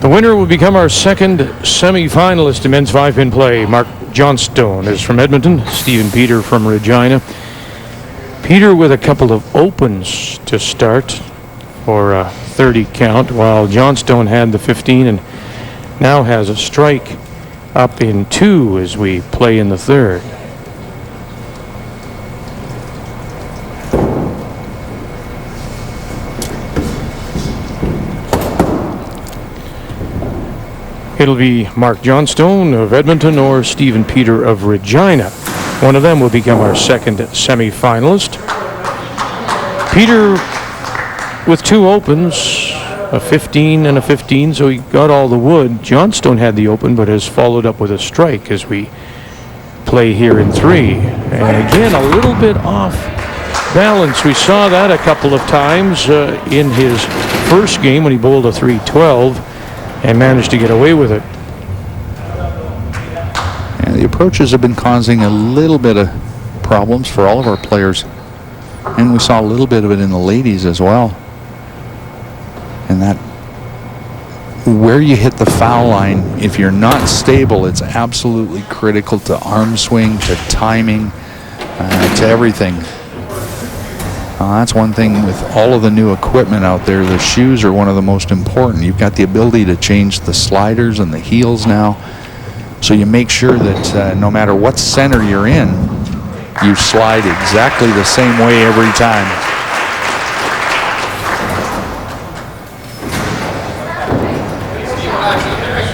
The winner will become our second semi-finalist in men's 5-pin play. Mark Johnstone is from Edmonton, Stephen Peter from Regina. Peter with a couple of opens to start for a 30 count, while Johnstone had the 15 and now has a strike up in 2 as we play in the 3rd. It'll be Mark Johnstone of Edmonton or Stephen Peter of Regina. One of them will become our second semi-finalist. Peter with 2 opens, a 15 and a 15, so he got all the wood. Johnstone had the open, but has followed up with a strike as we play here in 3. And again, a little bit off balance. We saw that a couple of times in his first game when he bowled a 312 and managed to get away with it. And the approaches have been causing a little bit of problems for all of our players. And we saw a little bit of it in the ladies as well. And that, where you hit the foul line, if you're not stable, it's absolutely critical to arm swing, to timing, to everything. That's one thing with all of the new equipment out there. The shoes are one of the most important. You've got the ability to change the sliders and the heels now. So you make sure that no matter what center you're in, you slide exactly the same way every time.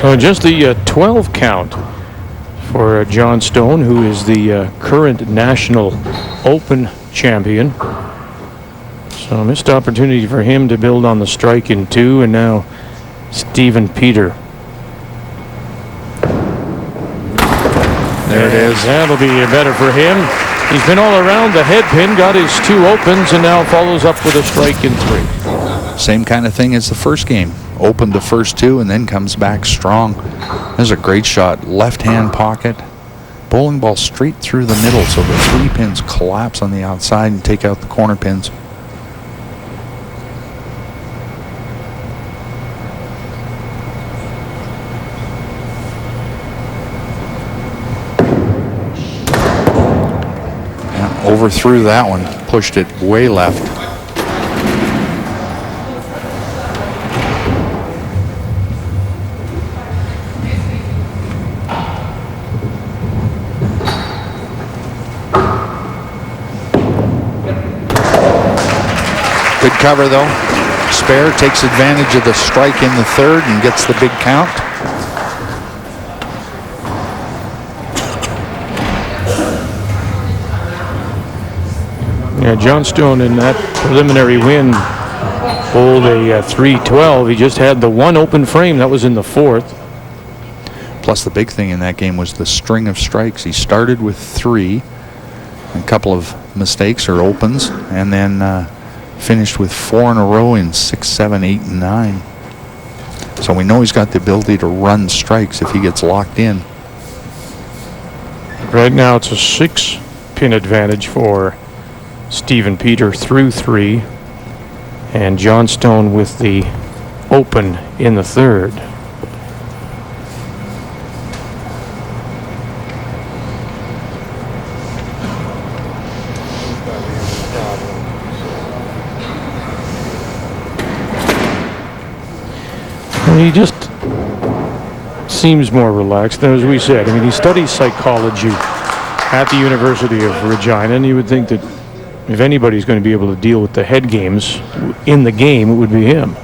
So just the 12 count for Johnstone, who is the current National Open champion. So missed opportunity for him to build on the strike in 2, and now Stephen Peter. There it is. That'll be better for him. He's been all around the head pin, got his 2 opens, and now follows up with a strike in 3. Same kind of thing as the first game. Opened the first 2 and then comes back strong. There's a great shot. Left hand pocket. Bowling ball straight through the middle, so the 3 pins collapse on the outside and take out the corner pins. Overthrew that one, pushed it way left. Good cover though. Spare takes advantage of the strike in the 3rd and gets the big count. Yeah, Johnstone in that preliminary win bowled a 312. He just had the 1 open frame. That was in the 4th. Plus the big thing in that game was the string of strikes. He started with 3, a couple of mistakes or opens, and then finished with 4 in a row in 6, 7, 8, and 9. So we know he's got the ability to run strikes if he gets locked in. Right now it's a 6-pin advantage for Stephen Peter through 3, and Johnstone with the open in the 3rd. And he just seems more relaxed. As we said, I mean, he studies psychology at the University of Regina, and you would think that if anybody's going to be able to deal with the head games in the game, it would be him.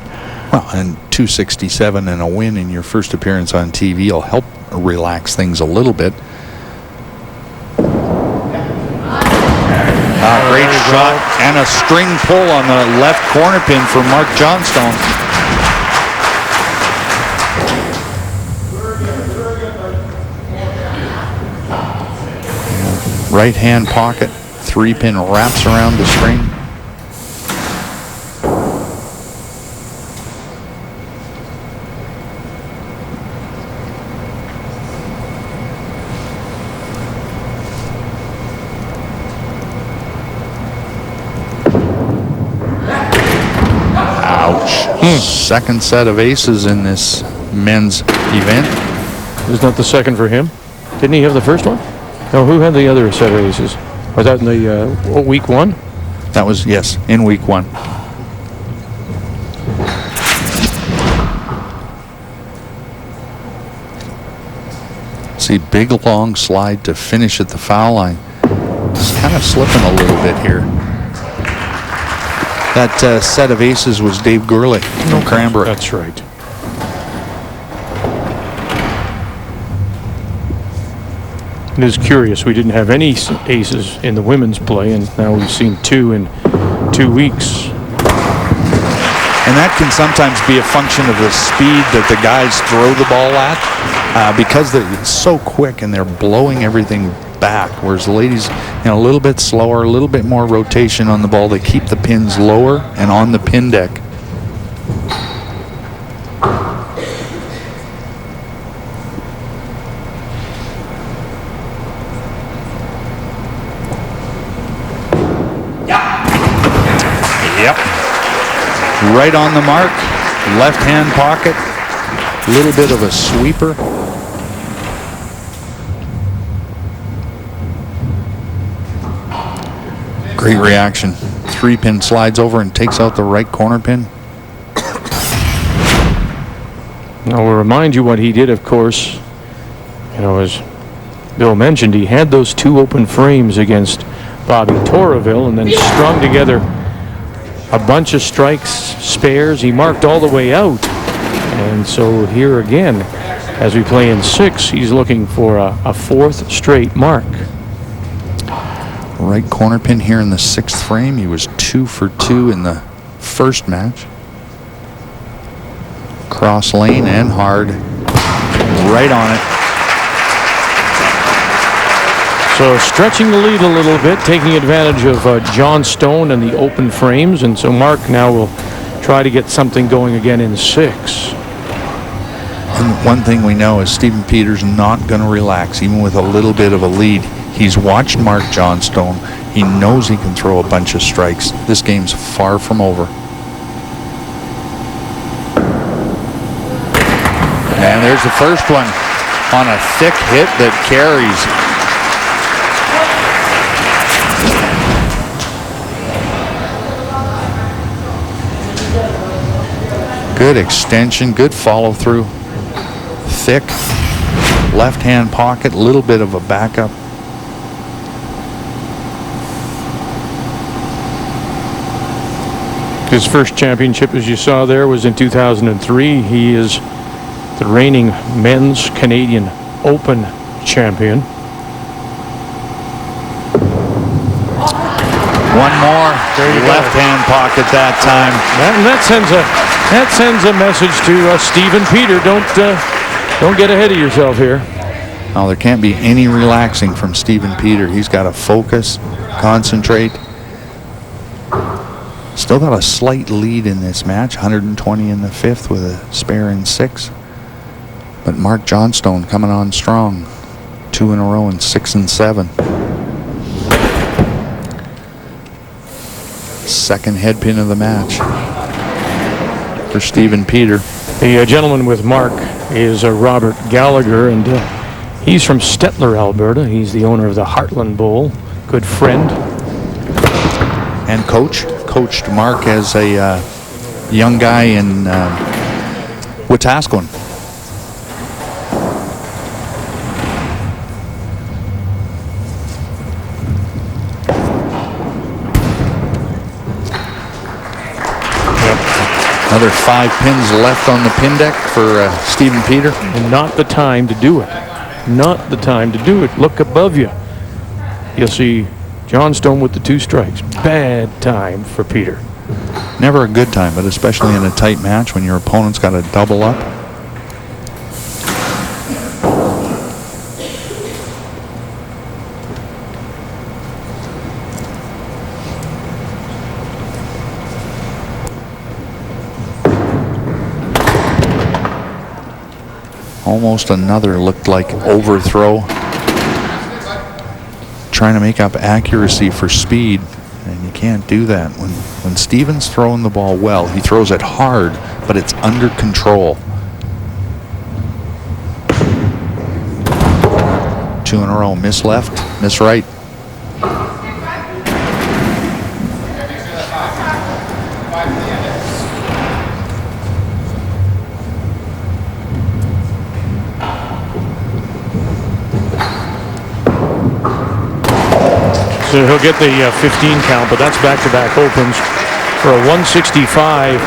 Well, and 267 and a win in your first appearance on TV will help relax things a little bit. Great shot and a string pull on the left corner pin for Mark Johnstone. Right hand pocket. 3-pin wraps around the string. Ouch. Second set of aces in this men's event. Isn't that the second for him? Didn't he have the first one? No, who had the other set of aces? Was that in the week one? That was, yes, in week 1. See, big long slide to finish at the foul line. Just kind of slipping a little bit here. That set of aces was Dave Gurley from Cranbrook. That's right. It is curious, we didn't have any aces in the women's play, and now we've seen 2 in 2 weeks. And that can sometimes be a function of the speed that the guys throw the ball at, because it's so quick and they're blowing everything back, whereas the ladies, a little bit slower, a little bit more rotation on the ball. They keep the pins lower and on the pin deck. Right on the mark, left hand pocket, a little bit of a sweeper. Great reaction. 3-pin slides over and takes out the right corner pin. Now we'll remind you what he did, of course. As Bill mentioned, he had those 2 open frames against Bobby Torreville and then strung together a bunch of strikes, spares. He marked all the way out. And so here again, as we play in 6, he's looking for a 4th straight mark. Right corner pin here in the 6th frame. He was 2 for 2 in the first match. Cross lane and hard. Right on it. So stretching the lead a little bit, taking advantage of Johnstone and the open frames, and so Mark now will try to get something going again in 6. And one thing we know is Stephen Peters not going to relax, even with a little bit of a lead. He's watched Mark Johnstone. He knows he can throw a bunch of strikes. This game's far from over. And there's the first one on a thick hit that carries. Good extension, good follow through. Thick left hand pocket, a little bit of a backup. His first championship, as you saw there, was in 2003. He is the reigning men's Canadian Open champion. One more left hand pocket that time. That sends a message to Stephen Peter. Don't get ahead of yourself here. Now there can't be any relaxing from Stephen Peter. He's got to focus, concentrate. Still got a slight lead in this match, 120 in the 5th with a spare in 6. But Mark Johnstone coming on strong, 2 in a row in 6 and 7. Second head pin of the match for Stephen Peter. The gentleman with Mark is Robert Gallagher, and he's from Stettler, Alberta. He's the owner of the Heartland Bowl. Good friend. And coached Mark as a young guy in Wetaskiwin. Another 5 pins left on the pin deck for Stephen Peter. And not the time to do it. Not the time to do it. Look above you. You'll see Johnstone with the 2 strikes. Bad time for Peter. Never a good time, but especially in a tight match when your opponent's got to double up. Almost another looked like overthrow. Trying to make up accuracy for speed, and you can't do that. When Stephen's throwing the ball well, he throws it hard, but it's under control. 2 in a row. Miss left, miss right. So he'll get the 15 count, but that's back-to-back opens for a 165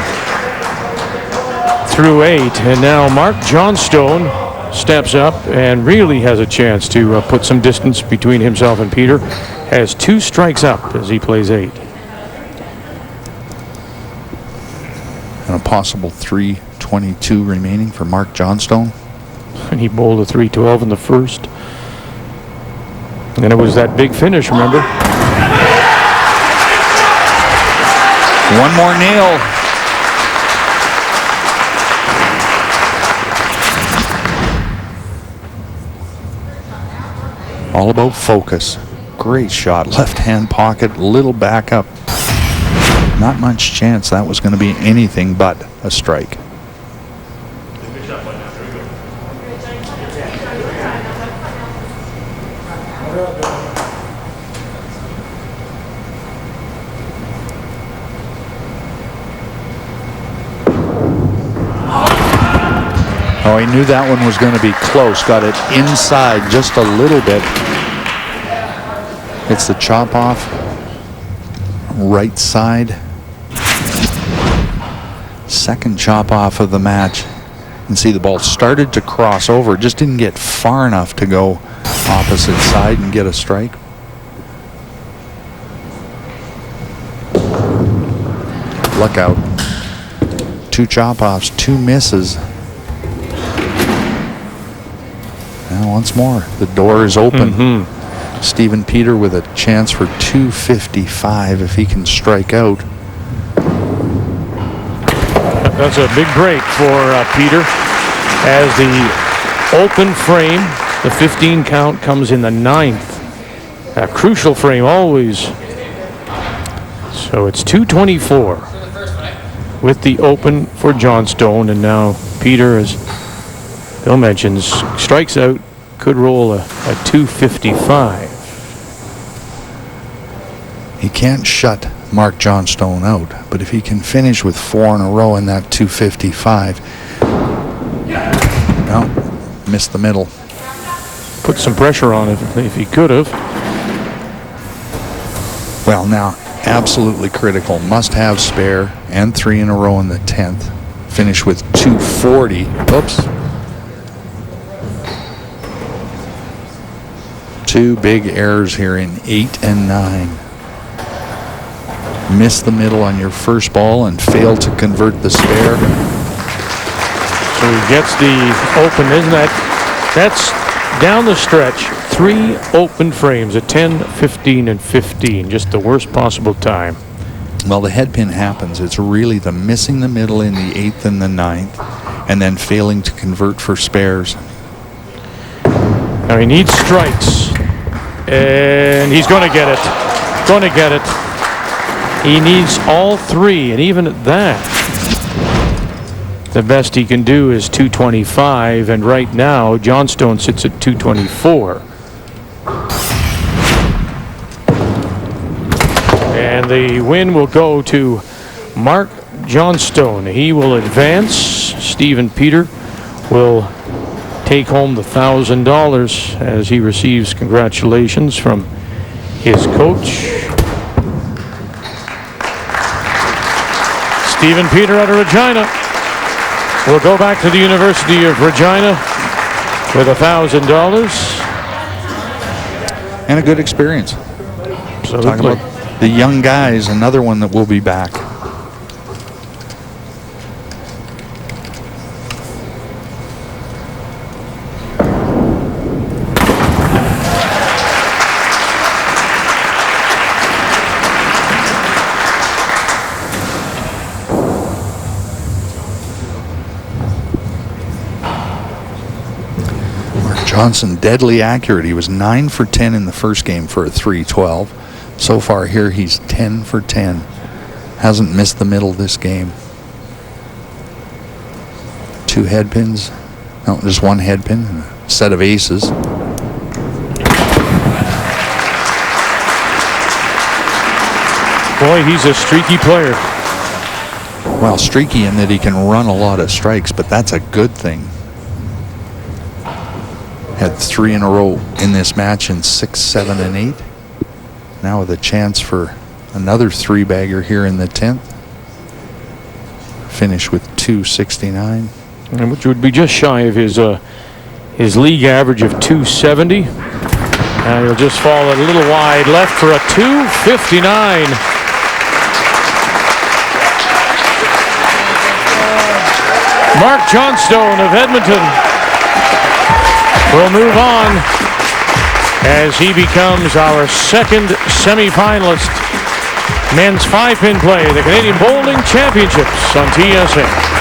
through 8. And now Mark Johnstone steps up and really has a chance to put some distance between himself and Peter. Has 2 strikes up as he plays 8. And a possible 322 remaining for Mark Johnstone. And he bowled a 312 in the first. And it was that big finish, remember? One more nail. All about focus. Great shot. Left hand pocket, little backup. Not much chance that was going to be anything but a strike. Oh, he knew that one was going to be close. Got it inside just a little bit. It's the chop off. Right side. Second chop off of the match. And see, the ball started to cross over. Just didn't get far enough to go opposite side and get a strike. Luck out. 2 chop offs, 2 misses. Now once more, the door is open. Stephen Peter with a chance for 255 if he can strike out. That's a big break for Peter as the open frame, the 15 count comes in the 9th. A crucial frame always. So it's 224 with the open for Johnstone, and now Peter, as Bill mentions, strikes out, could roll a 255. He can't shut Mark Johnstone out, but if he can finish with 4 in a row in that 255, no, missed the middle. Put some pressure on it if he could have. Well, now absolutely critical. Must have spare and 3 in a row in the 10th. Finish with 240. Oops. 2 big errors here in 8 and 9. Miss the middle on your first ball and fail to convert the spare. So he gets the open, isn't that? That's down the stretch. 3 open frames, a 10, 15, and 15. Just the worst possible time. Well, the head pin happens. It's really the missing the middle in the 8th and the 9th, and then failing to convert for spares. Now he needs strikes, and he's going to get it. Going to get it. He needs all 3, and even at that, the best he can do is 225, and right now Johnstone sits at 224. And the win will go to Mark Johnstone. He will advance. Stephen Peter will take home the $1,000 as he receives congratulations from his coach. Stephen Peter out of Regina will go back to the University of Regina with $1,000. And a good experience. So talking about the young guys, another one that will be back. Johnson deadly accurate. He was 9 for 10 in the first game for a 312. So far here he's 10 for 10. Hasn't missed the middle this game. 2 head pins. No, just 1 head pin and a set of aces. Boy, he's a streaky player. Well, streaky in that he can run a lot of strikes, but that's a good thing. Had 3 in a row in this match in 6, 7, and 8. Now with a chance for another 3-bagger here in the 10th. Finish with 269. And which would be just shy of his league average of 270. Now he'll just fall a little wide left for a 259. Mark Johnstone of Edmonton will move on as he becomes our second semifinalist. Men's 5-pin play, the Canadian Bowling Championships on TSN.